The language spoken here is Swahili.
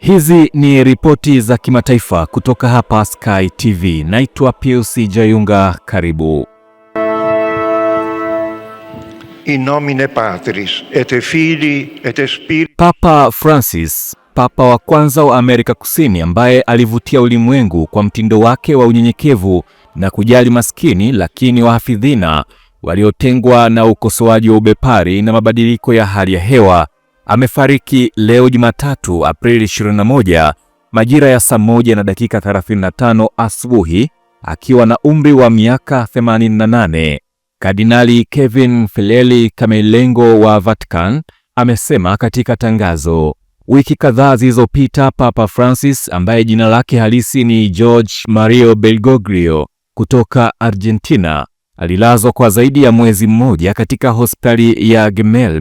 Hizi ni ripoti za kimataifa kutoka hapa Sky TV. Naitwa Pius Jayunga, karibu. In nomine Patris et Filii et Spiritus. Papa Francis, Papa wa kwanza wa Amerika Kusini ambaye alivutia ulimwengu kwa mtindo wake wa unyenyekevu na kujali maskini lakini wahafidhina waliotengwa na ukosoaji wa ubepari na mabadiliko ya hali ya hewa, amefariki leo Jumatatu Aprili 21 majira ya saa 1:35 asubuhi akiwa na umri wa miaka 88. Kardinali Kevin Filelli Camerlengo wa Vatican amesema katika tangazo. Wiki kadhaa zilizopita, Papa Francis ambaye jina lake halisi ni Jorge Mario Bergoglio kutoka Argentina alilazwa kwa zaidi ya mwezi mmoja katika hospitali ya Gemelli